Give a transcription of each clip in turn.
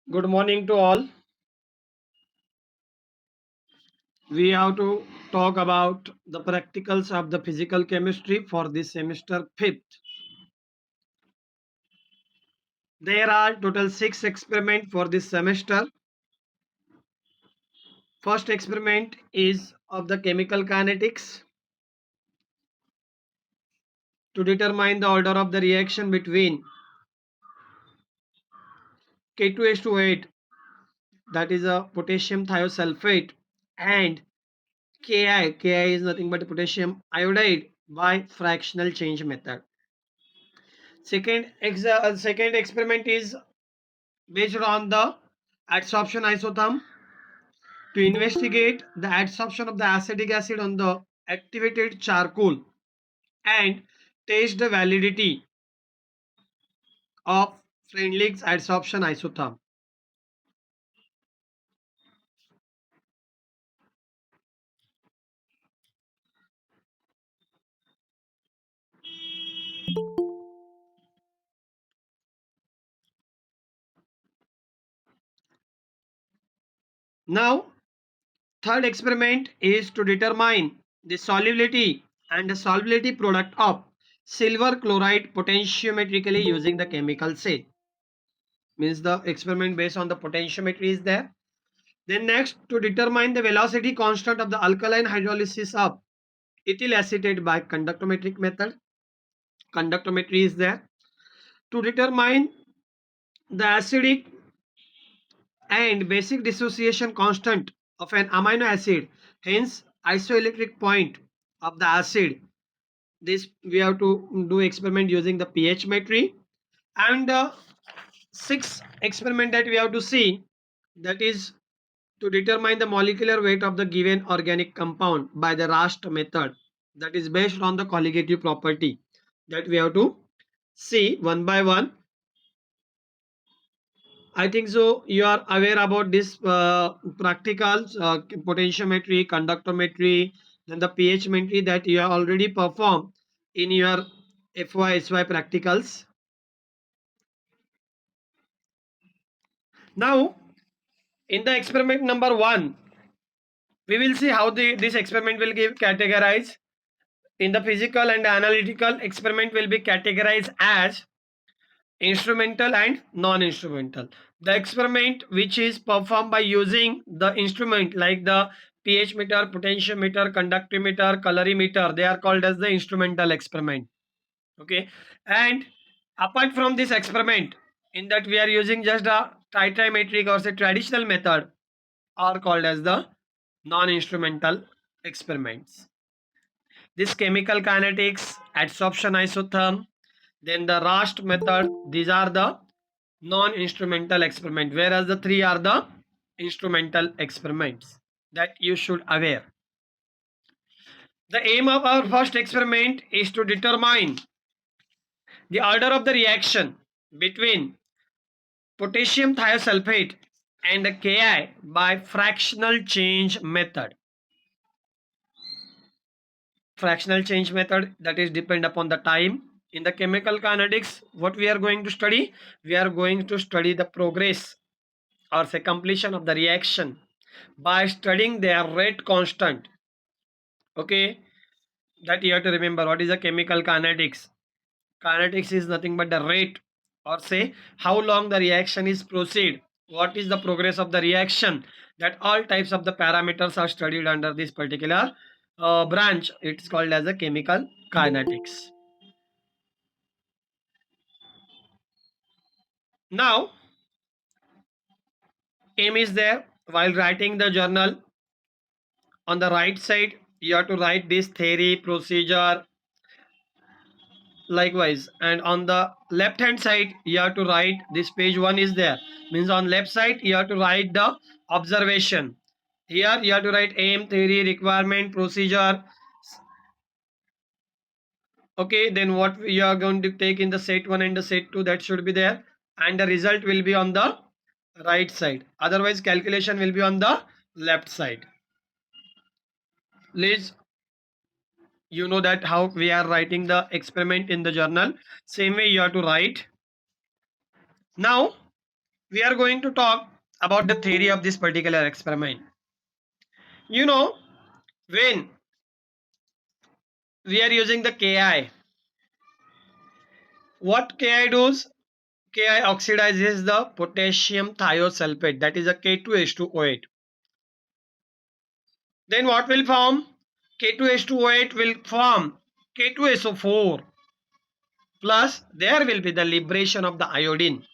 Good morning to all. We have to talk about the practicals of the physical chemistry for this semester fifth. There are total 6 experiments for this semester. First experiment is of the chemical kinetics to determine the order of the reaction between K2H28, that is a potassium thiosulfate, and Ki is nothing but potassium iodide by fractional change method. Second experiment is based on the adsorption isotherm to investigate the adsorption of the acetic acid on the activated charcoal and test the validity of Freundlich's adsorption isotherm. Now, third experiment is to determine the solubility and the solubility product of silver chloride potentiometrically using the chemical cell. Means the experiment based on the potentiometry is there. Then next, to determine the velocity constant of the alkaline hydrolysis of ethyl acetate by conductometric method. Conductometry is there. To determine the acidic and basic dissociation constant of an amino acid, hence isoelectric point of the acid. This we have to do experiment using the pH metry. And sixth experiment that we have to see, that is to determine the molecular weight of the given organic compound by the Rast method, that is based on the colligative property, that we have to see one by one. I think so you are aware about this practicals, potentiometry, conductometry, then the pH metry that you have already performed in your FY/SY practicals. Now, in the experiment number 1, we will see how this experiment will give categorize. In the physical and analytical, experiment will be categorized as instrumental and non-instrumental. The experiment which is performed by using the instrument like the pH meter, potentiometer, conductometer, colorimeter, they are called as the instrumental experiment. Okay, and apart from this experiment, in that we are using just a titrimetric or say traditional method, are called as the non-instrumental experiments. This chemical kinetics, adsorption isotherm, then the Rast method, these are the non-instrumental experiment, whereas the three are the instrumental experiments that you should aware. The aim of our first experiment is to determine the order of the reaction between potassium thiosulfate and Ki by fractional change method. Fractional change method, that is depend upon the time. In the chemical kinetics, what we are going to study? We are going to study the progress or say completion of the reaction by studying their rate constant. Okay, that you have to remember. What is the chemical kinetics? Kinetics is nothing but the rate or say how long the reaction is proceed. What is the progress of the reaction? That all types of the parameters are studied under this particular branch. It's called as a chemical kinetics. Now, aim is there while writing the journal. On the right side, you have to write this theory, procedure, likewise, and on the left hand side you have to write this page 1 is there, means on left side you have to write the observation. Here you have to write aim, theory, requirement, procedure. Okay, then what you are going to take in the set 1 and the set 2, that should be there, and the result will be on the right side, otherwise calculation will be on the left side. Please, you know that how we are writing the experiment in the journal, same way you have to write. Now, we are going to talk about the theory of this particular experiment. You know, when we are using the Ki, what Ki does? Ki oxidizes the potassium thiosulfate, that is a K2H2O8. Then what will form? K2H2O8 will form K2SO4, plus there will be the liberation of the iodine.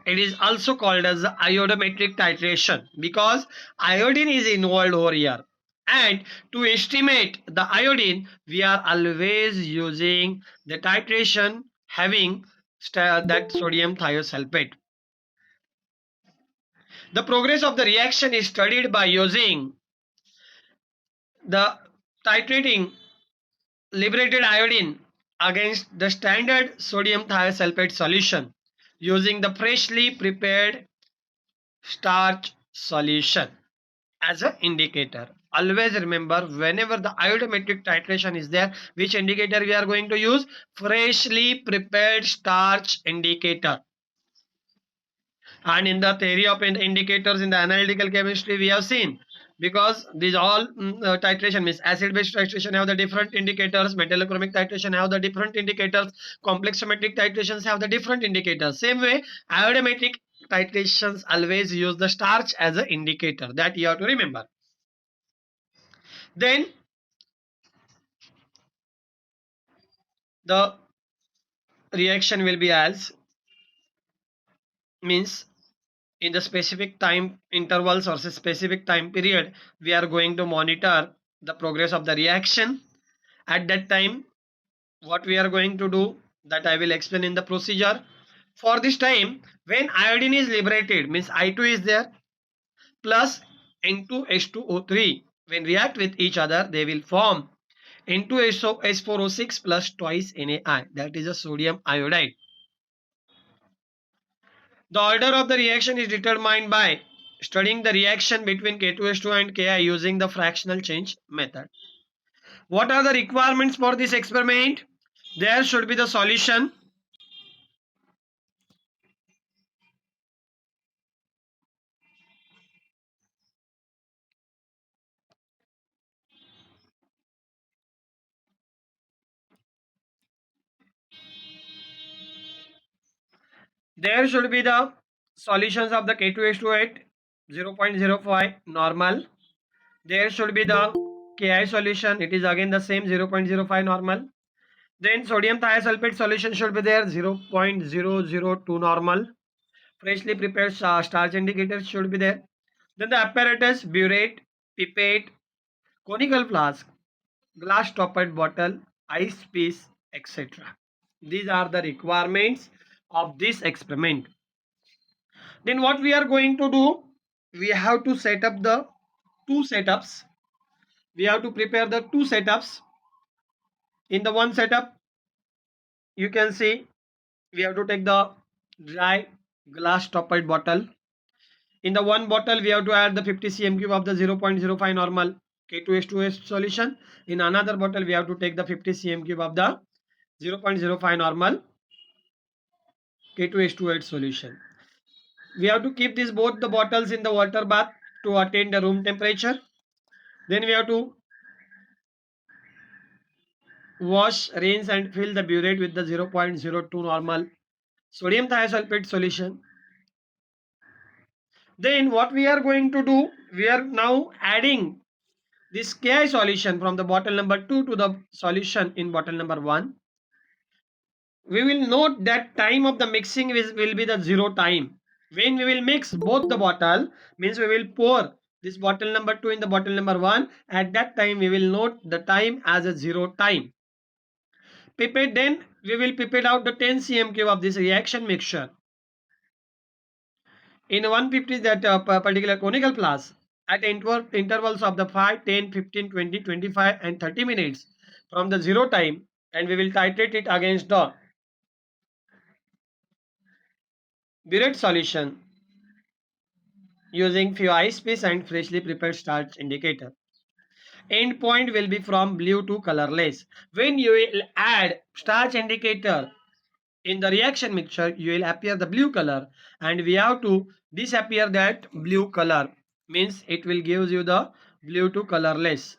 It is also called as the iodometric titration because iodine is involved over here. And to estimate the iodine, we are always using the titration having that sodium thiosulfate. The progress of the reaction is studied by using the titrating liberated iodine against the standard sodium thiosulfate solution using the freshly prepared starch solution as an indicator. Always remember, whenever the iodometric titration is there, which indicator we are going to use? Freshly prepared starch indicator. And in the theory of indicators in the analytical chemistry, we have seen, because these all titration means acid base titration have the different indicators, metallochromic titration have the different indicators, complex symmetric titrations have the different indicators. Same way, iodometric titrations always use the starch as an indicator, that you have to remember. Then the reaction will be as means in the specific time intervals or specific time period, we are going to monitor the progress of the reaction. At that time, what we are going to do, that I will explain in the procedure. For this time, when iodine is liberated, means I2 is there, plus N2H2O3, when react with each other, they will form N2SO4O6 plus twice NaI, that is a sodium iodide. The order of the reaction is determined by studying the reaction between K2H2 and Ki using the fractional change method. What are the requirements for this experiment? There should be the solution. There should be the solutions of the K2H2 0.05 normal. There should be the Ki solution. It is again the same 0.05 normal. Then sodium thiosulfate solution should be there 0.002 normal. Freshly prepared starch indicator should be there. Then the apparatus, burette, pipette, conical flask, glass toppered bottle, ice piece, etc. These are the requirements of this experiment. Then what we are going to do? We have to set up the two setups. We have to prepare the two setups. In the one setup, you can see we have to take the dry glass toppered bottle. In the one bottle, we have to add the 50 cm cube of the 0.05 normal K2H2S solution. In another bottle, we have to take the 50 cm cube of the 0.05 normal K2H2S solution. We have to keep these both the bottles in the water bath to attain the room temperature. Then we have to wash, rinse and fill the burette with the 0.02 normal sodium thiosulfate solution. Then what we are going to do, we are now adding this Ki solution from the bottle number 2 to the solution in bottle number 1. We will note that time of the mixing will be the 0 time. When we will mix both the bottle, means we will pour this bottle number 2 in the bottle number 1. At that time, we will note the time as a 0 time. Pipette, then we will pipette out the 10 cm cube of this reaction mixture. In 150, that particular conical flask at intervals of the 5, 10, 15, 20, 25 and 30 minutes from the 0 time, and we will titrate it against the burette solution using few ice piece and freshly prepared starch indicator. End point will be from blue to colorless. When you will add starch indicator In the reaction mixture, you will appear the blue color, and we have to disappear that blue color. Means it will give you the blue to colorless.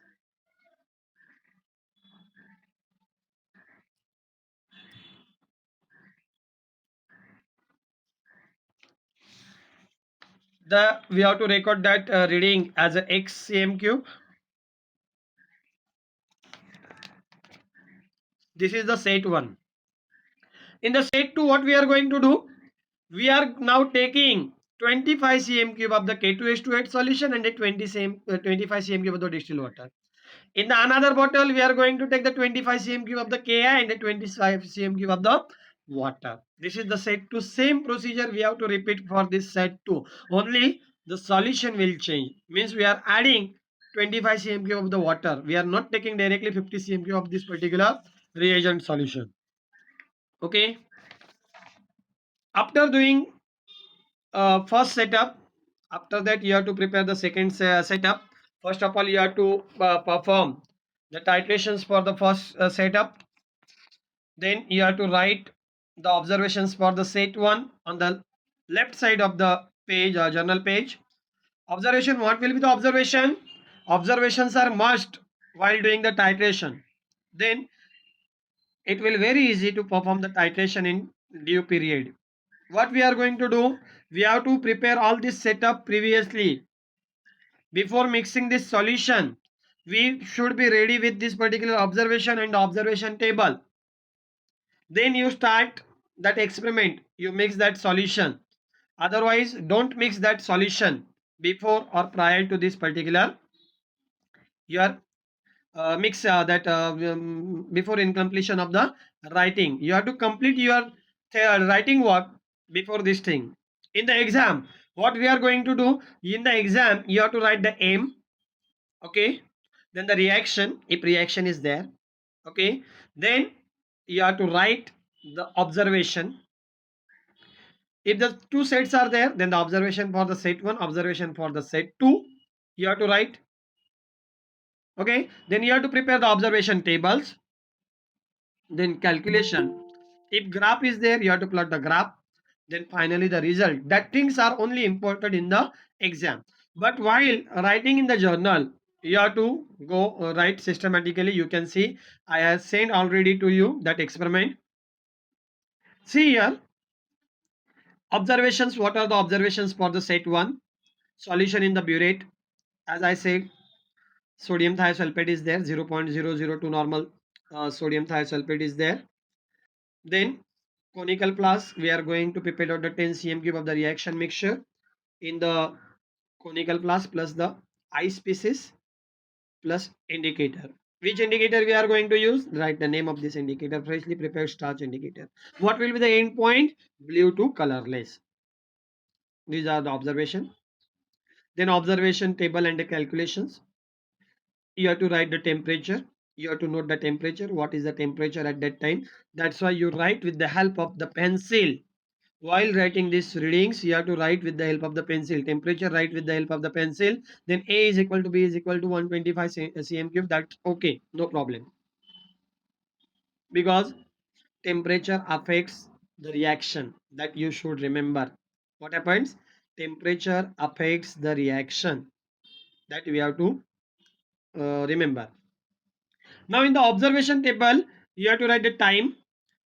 The we have to record that reading as a XCM cube. This is the set 1. In the set 2, what we are going to do? We are now taking 25 cm cube of the K2H28 solution and a 25 cm cube of the distilled water. In the another bottle, we are going to take the 25 cm cube of the Ki and the 25 cm cube of the water. This is the set 2. Same procedure we have to repeat for this set 2. Only the solution will change. Means we are adding 25 cm cube of the water. We are not taking directly 50 cm cube of this particular reagent solution. Okay. After doing first setup, after that you have to prepare the second setup. First of all, you have to perform the titrations for the first setup. Then you have to write the observations for the set 1 on the left side of the page or journal page. Observation, what will be the observation? Observations are must while doing the titration. Then it will very easy to perform the titration in due period. What we are going to do? We have to prepare all this setup previously. Before mixing this solution, we should be ready with this particular observation and observation table. Then you start that experiment. You mix that solution. Otherwise, don't mix that solution before or prior to this particular your mix that before in completion of the writing. You have to complete your writing work before this thing. In the exam, what we are going to do? In the exam, you have to write the aim. Okay, then the reaction, if reaction is there. Okay, then you have to write the observation. If the two sets are there, then the observation for the set 1, observation for the set 2, you have to write. Okay, then you have to prepare the observation tables. Then calculation, if graph is there, you have to plot the graph. Then finally the result. That things are only important in the exam, but while writing in the journal, you have to go write systematically. You can see I have sent already to you that experiment. See here, observations. What are the observations for the set 1? Solution in the burette. As I said, sodium thiosulfate is there, 0.002 normal sodium thiosulfate is there. Then conical flask, we are going to prepare out the 10 cm cube of the reaction mixture in the conical flask plus the ice pieces plus indicator. Which indicator we are going to use? Write the name of this indicator, freshly prepared starch indicator. What will be the end point? Blue to colorless. These are the observation. Then observation table and the calculations. You have to write the temperature. You have to note the temperature. What is the temperature at that time? That's why you write with the help of the pencil. While writing these readings, you have to write with the help of the pencil. Temperature, write with the help of the pencil. Then A is equal to B is equal to 125 cm cube. That's okay, no problem. Because temperature affects the reaction. That you should remember. What happens? Temperature affects the reaction. That we have to remember. Now in the observation table, you have to write the time.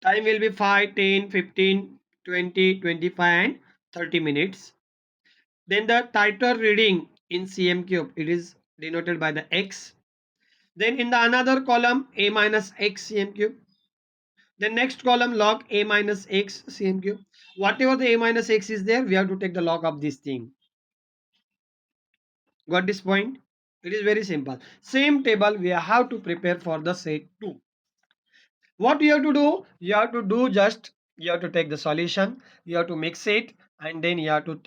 Time will be 5, 10, 15, 20, 25 and 30 minutes. Then the titer reading in cm cube, it is denoted by the x. Then in the another column, a minus x cm cube. The next column, log a minus x cm cube. Whatever the a minus x is there, we have to take the log of this thing. Got this point? It is very simple. Same table we have to prepare for the set 2. What you have to do? You have to do just, you have to take the solution, you have to mix it, and then you have to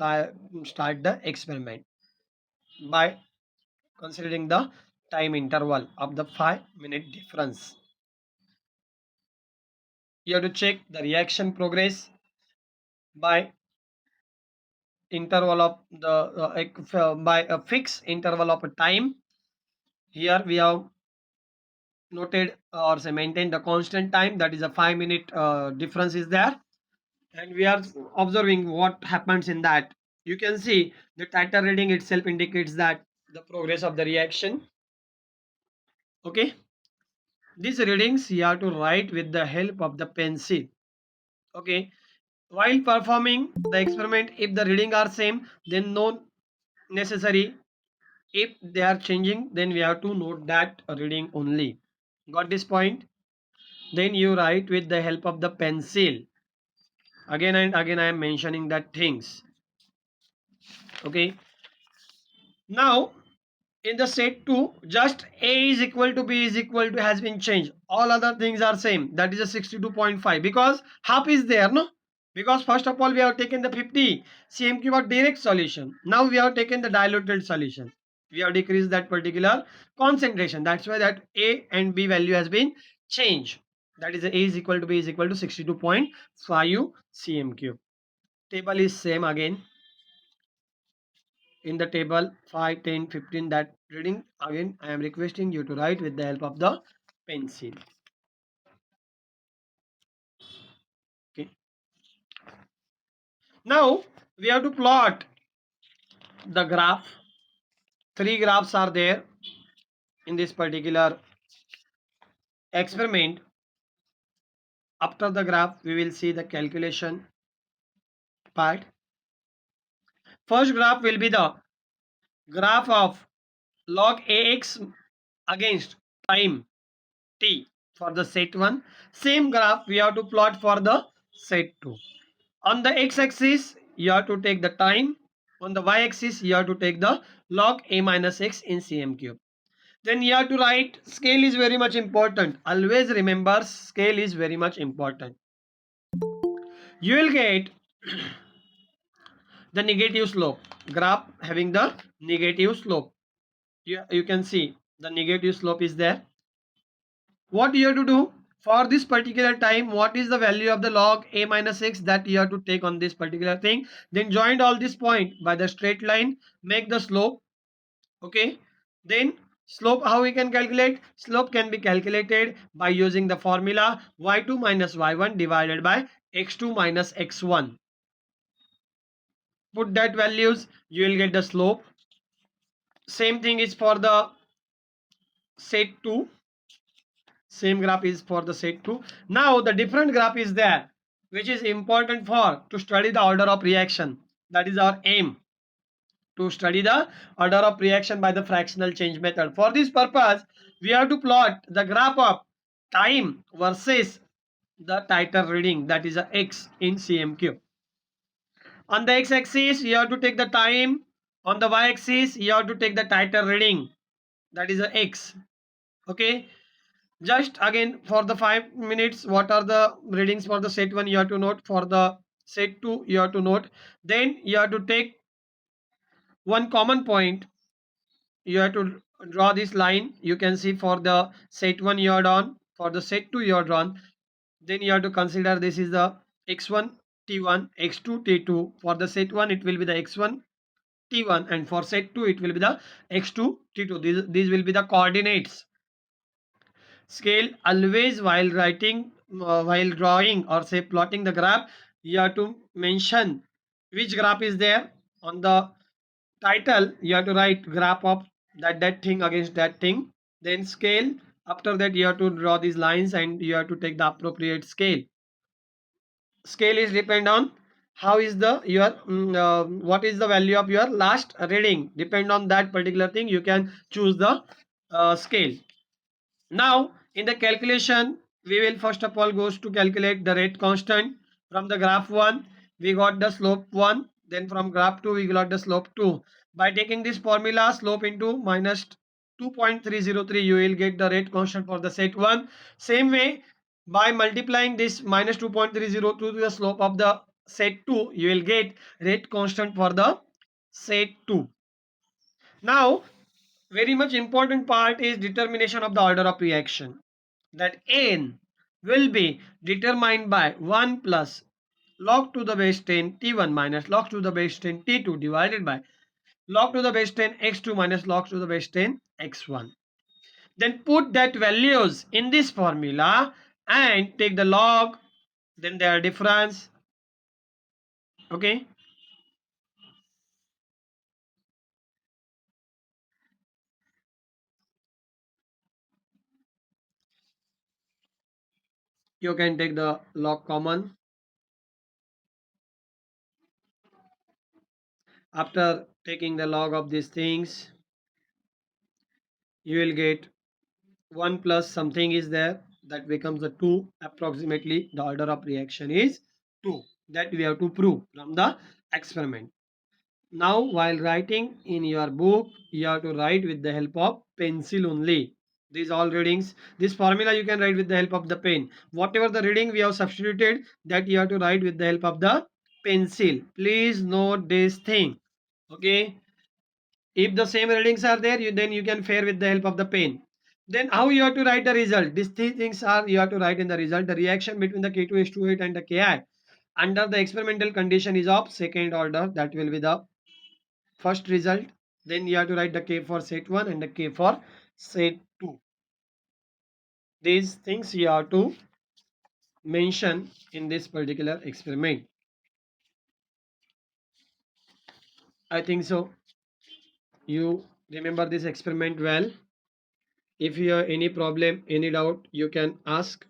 start the experiment by considering the time interval of the 5-minute difference. You have to check the reaction progress by interval of the by a fixed interval of a time. Here we have noted or say maintain the constant time, that is a 5 minute difference is there, and we are observing what happens in that. You can see the titer reading itself indicates that the progress of the reaction. Okay, these readings you have to write with the help of the pencil. Okay, while performing the experiment, if the reading are same, then no necessary. If they are changing, then we have to note that reading only. Got this point? Then you write with the help of the pencil. Again and again I am mentioning that things. Okay, now in the set 2, just a is equal to b is equal to has been changed, all other things are same, that is a 62.5, because half is there, no, because first of all we have taken the 50 cm cube of direct solution, now we have taken the diluted solution, we have decreased that particular concentration, that's why that a and b value has been changed, that is a is equal to b is equal to 62.5 cm cube. Table is same again, in the table 5, 10, 15, that reading again I am requesting you to write with the help of the pencil. Okay, now we have to plot the graph. Three graphs are there in this particular experiment. After the graph we will see the calculation part. First graph will be the graph of log ax against time t for the set 1. Same graph we have to plot for the set 2. On the x-axis, you have to take the time. On the y-axis, you have to take the log a minus x in cm cube. Then you have to write, scale is very much important. Always remember, scale is very much important. You will get the negative slope. Graph having the negative slope. You can see the negative slope is there. What you have to do? For this particular time, what is the value of the log a minus x that you have to take on this particular thing, then join all this point by the straight line, make the slope. Okay, then slope, how we can calculate? Slope can be calculated by using the formula y2 minus y1 divided by x2 minus x1. Put that values, you will get the slope. Same thing is for the set 2. Same graph is for the set 2. Now the different graph is there, which is important for to study the order of reaction. That is our aim, to study the order of reaction by the fractional change method. For this purpose, we have to plot the graph of time versus the titer reading, that is a x in cm cube. On the x-axis, you have to take the time. On the y-axis, you have to take the titer reading, that is a x. Okay. Just again for the 5 minutes, what are the readings for the set 1 you have to note, for the set 2 you have to note. Then you have to take one common point, you have to draw this line. You can see for the set 1 you are drawn, for the set 2 you are drawn. Then you have to consider this is the x1 t1, x2 t2. For the set 1 it will be the x1 t1, and for set 2 it will be the x2 t2. These will be the coordinates. Scale, always while writing, while drawing or say plotting the graph, you have to mention which graph is there. On the title you have to write graph of that thing against that thing, then scale. After that you have to draw these lines and you have to take the appropriate scale. Scale is depend on how is the your what is the value of your last reading, depend on that particular thing you can choose the scale. Now, in the calculation, we will first of all goes to calculate the rate constant. From the graph 1, we got the slope 1. Then from graph 2, we got the slope 2. By taking this formula, slope into minus 2.303, you will get the rate constant for the set 1. Same way, by multiplying this minus 2.302 to the slope of the set 2, you will get rate constant for the set 2. Now, very much important part is determination of the order of reaction, that n will be determined by 1 plus log to the base 10 t1 minus log to the base 10 t2 divided by log to the base 10 x2 minus log to the base 10 x1. Then put that values in this formula and take the log, then their difference. Okay, you can take the log common. After taking the log of these things, you will get 1 plus something is there, that becomes the 2. Approximately the order of reaction is 2, that we have to prove from the experiment. Now while writing in your book, you have to write with the help of pencil only. These all readings, this formula you can write with the help of the pen. Whatever the reading we have substituted, that you have to write with the help of the pencil. Please note this thing. Okay, if the same readings are there, then you can fare with the help of the pen. Then how you have to write the result? These three things are you have to write in the result. The reaction between the K2H28 and the Ki under the experimental condition is of second order. That will be the first result. Then you have to write the K for set 1 and the K for set 2. These things you have to mention in this particular experiment. I think so. You remember this experiment well. If you have any problem, any doubt, you can ask.